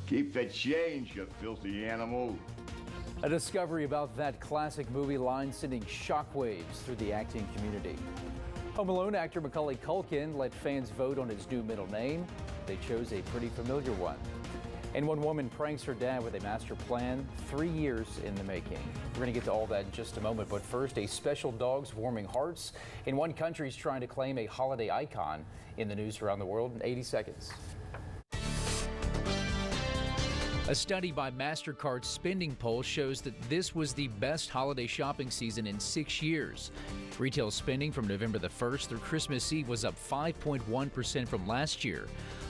Keep the change, you filthy animal. A discovery about that classic movie line sending shockwaves through the acting community. Home Alone actor Macaulay Culkin let fans vote on his new middle name. They chose a pretty familiar one. And one woman pranks her dad with a master plan 3 years in the making. We're going to get to all that in just a moment, but first, a special dog's warming hearts. In one country is trying to claim a holiday icon. In the news around the world in 80 seconds. A study by MasterCard's spending poll shows that this was the best holiday shopping season in 6 years. Retail spending from November the 1st through Christmas Eve was up 5.1% from last year.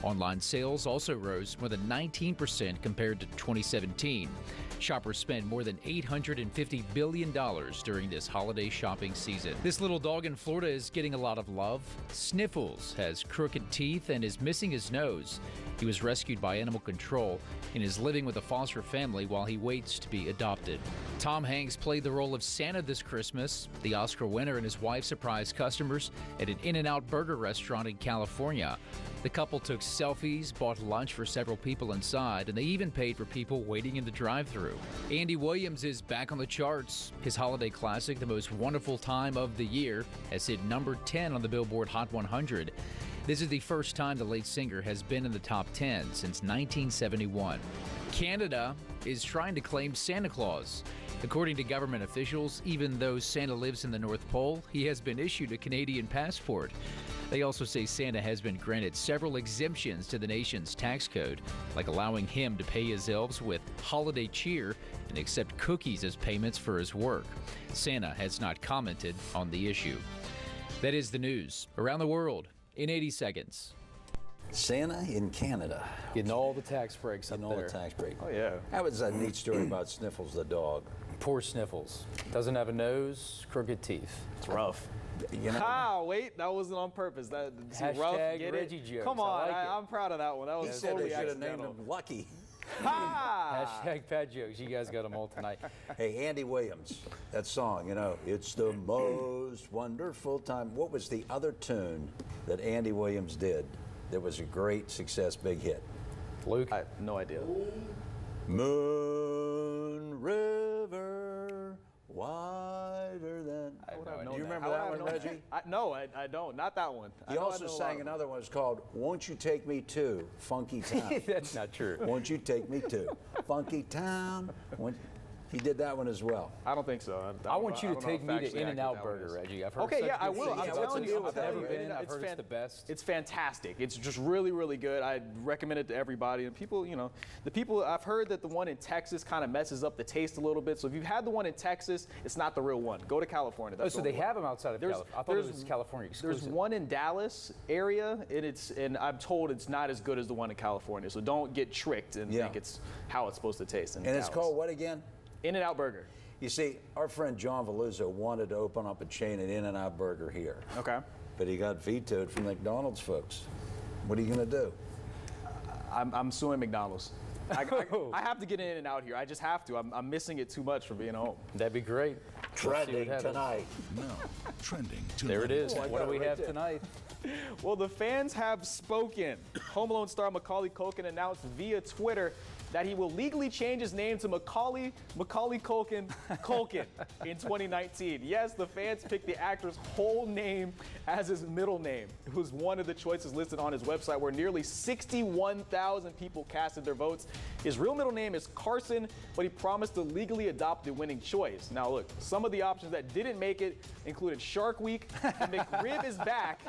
Online sales also rose more than 19% compared to 2017. Shoppers spent more than $850 billion during this holiday shopping season. This little dog in Florida is getting a lot of love. Sniffles has crooked teeth and is missing his nose. He was rescued by animal control and is living with a foster family while he waits to be adopted. Tom Hanks played the role of Santa this Christmas. The Oscar winner and his wife surprised customers at an In-N-Out burger restaurant in California. The couple took selfies, bought lunch for several people inside, and they even paid for people waiting in the drive-thru. Andy Williams is back on the charts. His holiday classic, The Most Wonderful Time of the Year, has hit number 10 on the Billboard Hot 100. This is the first time the late singer has been in the top 10 since 1971. Canada is trying to claim Santa Claus. According to government officials, even though Santa lives in the North Pole, he has been issued a Canadian passport. They also say Santa has been granted several exemptions to the nation's tax code, like allowing him to pay his elves with holiday cheer and accept cookies as payments for his work. Santa has not commented on the issue. That is the news around the world in 80 seconds. Santa in Canada. Getting all the tax breaks up there. All the tax break. Oh, yeah. That was a neat story about Sniffles the dog. Poor Sniffles. Doesn't have a nose, crooked teeth. It's rough. You know, wait, that wasn't on purpose. That's Hashtag rough. Get Reggie it? jokes. Come on, I like I'm proud of that one. That he was said totally they should have named accidental. him Lucky. Ha! Hashtag Pat jokes. You guys got them all tonight. Hey, Andy Williams, that song, you know, it's the most wonderful time. What was the other tune that Andy Williams did that was a great success, big hit? Luke? I have no idea. Moon River, wider than... Do you remember that one, Reggie? No, I don't. Not that one. He also sang another one. It's called Won't You Take Me To Funky Town. That's not true. Won't you take me to Funky Town? He did that one as well. I don't think so. I want you to take me to In-N-Out Burger, Reggie. I've heard okay, yeah, I will. I'm telling you, I've never been. I've heard it's the best. It's fantastic. It's just really, really good. I recommend it to everybody. And people, you know, I've heard that the one in Texas kind of messes up the taste a little bit. So if you've had the one in Texas, it's not the real one. Go to California. So they have them outside of California. I thought it was California exclusive. There's one in Dallas area, and I'm told it's not as good as the one in California. So don't get tricked and think it's how it's supposed to taste. And it's called what again? In-N-Out Burger. You see, our friend John Veluzzo wanted to open up a chain at In-N-Out Burger here. Okay. But he got vetoed from McDonald's folks. What are you going to do? I'm suing McDonald's. I have to get In-N-Out here. I just have to. I'm missing it too much from being home. That'd be great. Trending tonight. No, trending tonight. There it is. What do we have tonight? Well, the fans have spoken. Home Alone star Macaulay Culkin announced via Twitter that he will legally change his name to Macaulay Culkin in 2019. Yes, the fans picked the actor's whole name as his middle name. It was one of the choices listed on his website, where nearly 61,000 people casted their votes. His real middle name is Carson, but he promised to legally adopt the winning choice. Now look, some of the options that didn't make it included Shark Week, the McRib is back,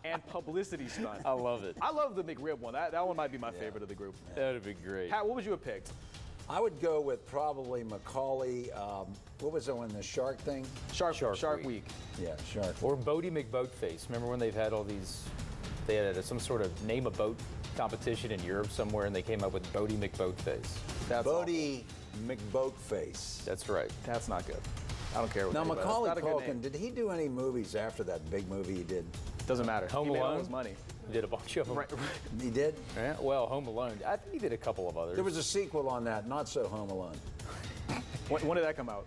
and publicity stunt. I love it. I love the McRib one. That one might be my favorite of the group. That would be great. Pat, what would you have picked? I would go with probably Macaulay. What was the one, the shark thing? Shark Week. Yeah, Shark. Or Bodie McBoatface. Remember when they've had all these? They had some sort of name a boat competition in Europe somewhere, and they came up with Bodie McBoatface. That's Bodie McBoatface. That's right. That's not good. I don't care what. Now Macaulay Culkin, did he do any movies after that big movie he did? Doesn't matter. Home He made all Alone? his money. He did a bunch of them. Right. He did? Yeah, well, Home Alone. I think he did a couple of others. There was a sequel on that, Not So Home Alone. When did that come out?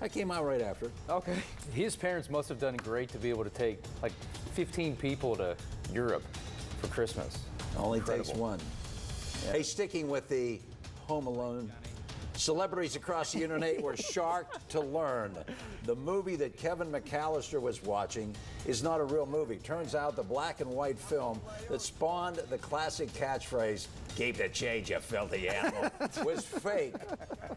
That came out right after. Okay. His parents must have done great to be able to take like 15 people to Europe for Christmas. Only takes one. Hey, sticking with the Home Alone, celebrities across the internet were shocked to learn the movie that Kevin McAllister was watching is not a real movie. Turns out the black and white film that spawned the classic catchphrase, "Keep the change, you filthy animal," was fake.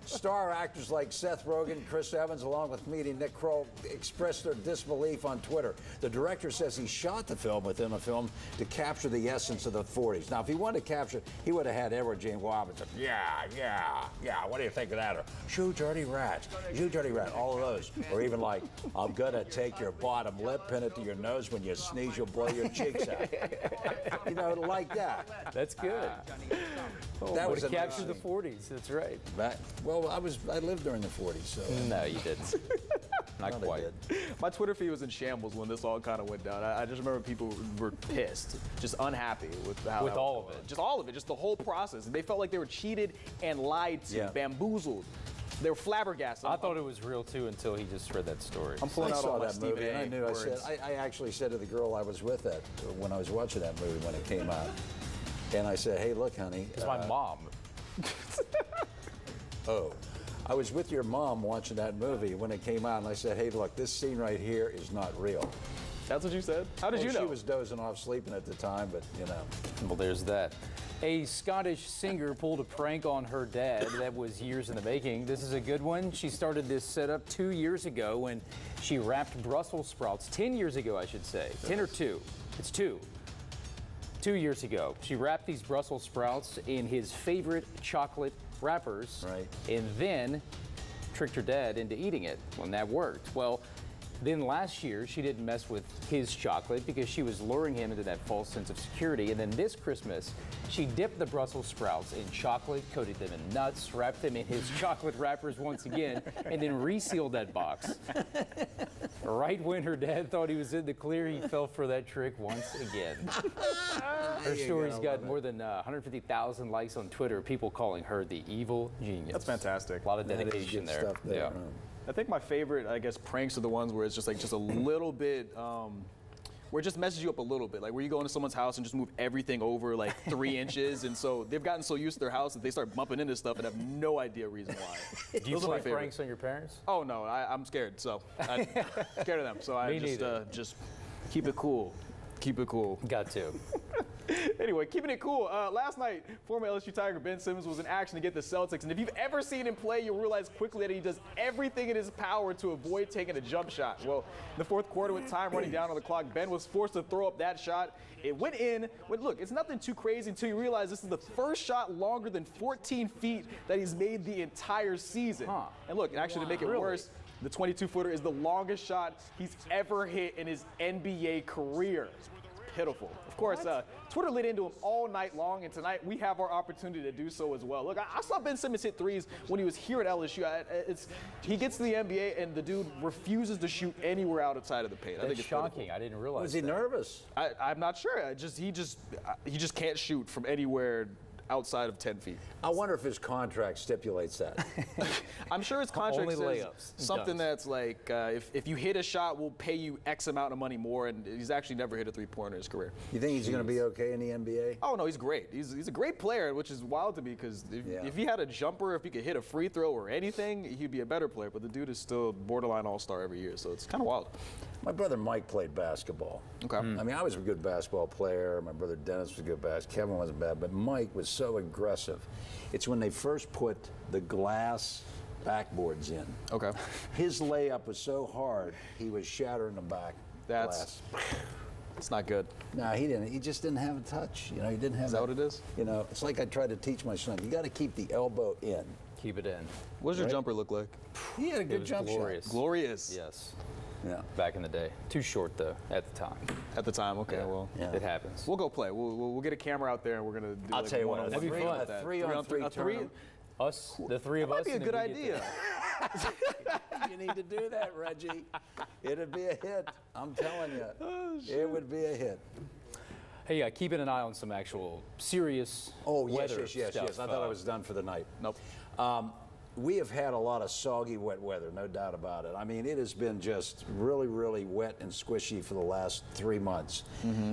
Star actors like Seth Rogen, Chris Evans, along with comedian Nick Kroll, expressed their disbelief on Twitter. The director says he shot the film within a film to capture the essence of the 40s. Now, if he wanted to capture it, he would have had Edward James Robinson. Yeah. What do you think of that? Or, shoot dirty rats, all of those. Or even like, I'm gonna take your bottom lip, pin it to your nose, when you sneeze, you'll blow your cheeks out. You know, like that. That's good. That was capture the 40s. That's right. Well, I lived during the 40s, so. No, you didn't. Not quite. My Twitter feed was in shambles when this all kind of went down. I just remember people were pissed, just unhappy with how. With all of it. Just all of it, just the whole process. They felt like they were cheated and lied to, bamboozled. They were flabbergasted. I thought it was real too until he just read that story. I'm pulling out all my that Stephen movie, and I knew. words. I actually said to the girl I was with that when I was watching that movie when it came out, and I said, "Hey, look, honey." It's my mom. Oh, I was with your mom watching that movie when it came out, and I said, "Hey, look, this scene right here is not real." That's what you said? How did you know? She was dozing off, sleeping at the time, but you know. Well, there's that. A Scottish singer pulled a prank on her dad that was years in the making. This is a good one. She started this setup 2 years ago when she wrapped Brussels sprouts. 10 years ago, I should say. 10 or 2. It's 2. 2 years ago. She wrapped these Brussels sprouts in his favorite chocolate wrappers. Right. And then tricked her dad into eating it. Well, and that worked. Well, then last year, she didn't mess with his chocolate because she was luring him into that false sense of security. And then this Christmas, she dipped the Brussels sprouts in chocolate, coated them in nuts, wrapped them in his chocolate wrappers once again, and then resealed that box. Right when her dad thought he was in the clear, he fell for that trick once again. Her story's got more than 150,000 likes on Twitter, people calling her the evil genius. That's fantastic. A lot of dedication there. Stuff there. Yeah. I think my favorite, I guess, pranks are the ones where it's just a little bit, where it just messes you up a little bit. Like where you go into someone's house and just move everything over like 3 inches. And so they've gotten so used to their house that they start bumping into stuff and have no idea reason why. Do you play pranks on your parents? Oh, no, I'm scared. So I'm scared of them. So I just keep it cool. Keep it cool. Got to. Anyway, keeping it cool. Last night, former LSU Tiger Ben Simmons was in action to get the Celtics. And if you've ever seen him play, you'll realize quickly that he does everything in his power to avoid taking a jump shot. Well, in the fourth quarter, with time running down on the clock, Ben was forced to throw up that shot. It went in. But look, it's nothing too crazy until you realize this is the first shot longer than 14 feet that he's made the entire season. And look, actually, to make it worse, the 22-footer is the longest shot he's ever hit in his NBA career. Pitiful. Of course, Twitter lit into him all night long, and tonight we have our opportunity to do so as well. Look, I saw Ben Simmons hit threes when he was here at LSU. He gets to the NBA, and the dude refuses to shoot anywhere outside of the paint. I think it's shocking. pitiful. I didn't realize. Was he nervous? I'm not sure. He just can't shoot from anywhere outside of 10 feet. I wonder if his contract stipulates that. I'm sure his contract Only says layups. something that's like, if you hit a shot, we'll pay you X amount of money more, and he's actually never hit a three-pointer in his career. You think he's going to be okay in the NBA? Oh, no, he's great. He's a great player, which is wild to me because if he had a jumper, if he could hit a free throw or anything, he'd be a better player. But the dude is still borderline all-star every year, so it's kind of wild. My brother Mike played basketball. Okay. I mean, I was a good basketball player. My brother Dennis was a good basketball. Kevin wasn't bad, but Mike was so aggressive. It's when they first put the glass backboards in. Okay. His layup was so hard, he was shattering the back glass. It's not good. No, he didn't. He just didn't have a touch. You know, he didn't have. Is that what it is? You know, it's like I tried to teach my son. You got to keep the elbow in. Keep it in. What does your jumper look like? He had a good jump glorious. shot. Glorious. Yes. Yeah. Back in the day. Too short, though, at the time. At the time, okay, well. Yeah. It happens. We'll go play. We'll get a camera out there, and we're going to do I'll tell you what, That'd be fun. a three-on-three tournament. Us, the three of us. Might be a and then good we get idea. You need to do that, Reggie. It'd be a hit. I'm telling you. Oh, it would be a hit. Hey, keeping an eye on some actual serious Oh, yes, weather yes. stuff. I thought I was done for the night. Nope. we have had a lot of soggy, wet weather, no doubt about it. I mean, it has been just really, really wet and squishy for the last 3 months.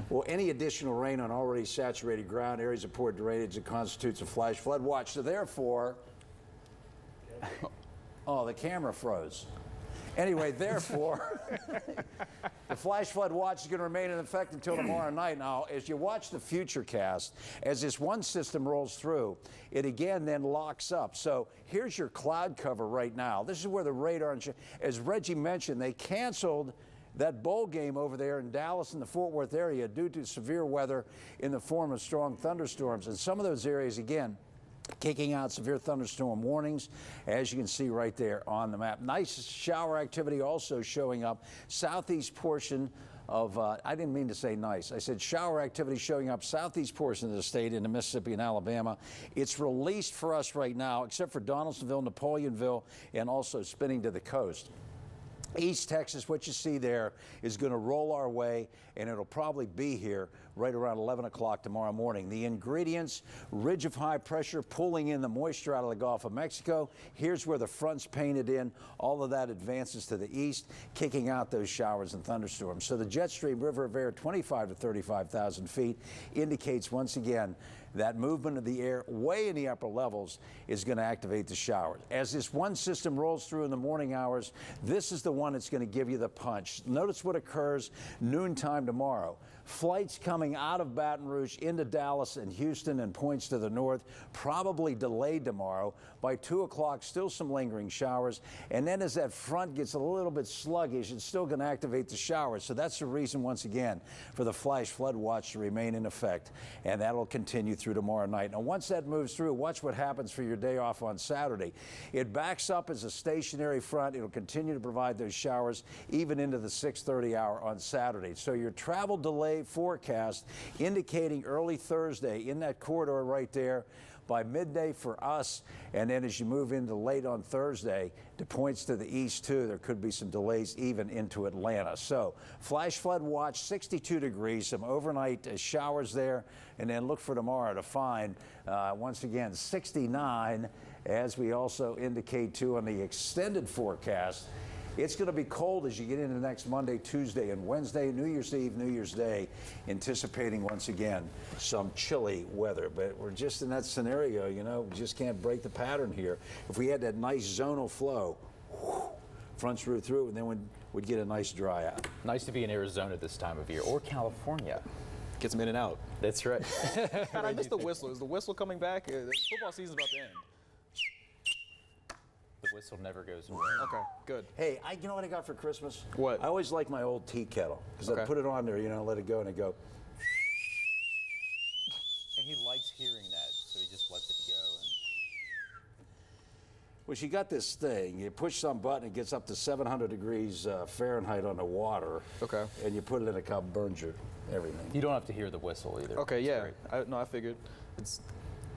Well, any additional rain on already saturated ground, areas of poor drainage, that constitutes a flash flood watch. So therefore, oh, the camera froze. Anyway, therefore, the flash flood watch is going to remain in effect until tomorrow night. Now, as you watch the futurecast, as this one system rolls through, it again then locks up. So here's your cloud cover right now. This is where the radar, as Reggie mentioned, they canceled that bowl game over there in Dallas and the Fort Worth area due to severe weather in the form of strong thunderstorms. And some of those areas, again, kicking out severe thunderstorm warnings, as you can see right there on the map. Nice shower activity also showing up southeast portion of, I didn't mean to say nice. I said shower activity showing up southeast portion of the state into Mississippi and Alabama. It's released for us right now, except for Donaldsonville, Napoleonville, and also spinning to the coast. East Texas, what you see there is going to roll our way, and it'll probably be here right around 11 o'clock tomorrow morning. The ingredients: ridge of high pressure pulling in the moisture out of the Gulf of Mexico. Here's where the front's painted in. All of that advances to the east, kicking out those showers and thunderstorms. So the jet stream, river of air, 25 to 35,000 feet, indicates once again that movement of the air way in the upper levels is going to activate the showers. As this one system rolls through in the morning hours, this is the one that's going to give you the punch. Notice what occurs noontime tomorrow. Flights coming out of Baton Rouge into Dallas and Houston and points to the north, probably delayed tomorrow. By 2 o'clock, still some lingering showers. And then as that front gets a little bit sluggish, it's still going to activate the showers. So that's the reason, once again, for the flash flood watch to remain in effect. And that'll continue through tomorrow night. Now, once that moves through, watch what happens for your day off on Saturday. It backs up as a stationary front. It'll continue to provide those showers even into the 6:30 hour on Saturday. So your travel delay forecast indicating early Thursday in that corridor right there by midday for us, and then as you move into late on Thursday, it points to the east too. There could be some delays even into Atlanta. So flash flood watch, 62 degrees, some overnight showers there, and then look for tomorrow to find once again 69, as we also indicate too on the extended forecast. It's going to be cold as you get into next Monday, Tuesday, and Wednesday, New Year's Eve, New Year's Day, anticipating once again some chilly weather. But we're just in that scenario, you know, we just can't break the pattern here. If we had that nice zonal flow, fronts through, and then we'd get a nice dry out. Nice to be in Arizona this time of year, or California. Gets them in and out. That's right. God, I missed the whistle. Is the whistle coming back? The football season's about to end. The whistle never goes away. Okay, good. Hey, you know what I got for Christmas? What? I always like my old tea kettle, because I Okay. put it on there, you know, let it go, and it go. And he likes hearing that, so he just lets it go. Well, she got this thing. You push some button, it gets up to 700 degrees Fahrenheit on the water. Okay. And you put it in a cup, burns your everything. You don't have to hear the whistle either. Okay, It's yeah. great. I figured.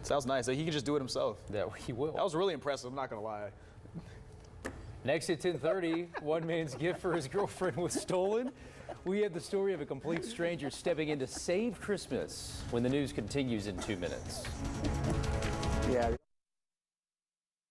Sounds nice. He can just do it himself. Yeah, he will. That was really impressive, I'm not going to lie. Next at 10:30, one man's gift for his girlfriend was stolen. We had the story of a complete stranger stepping in to save Christmas when the news continues in 2 minutes. Yeah.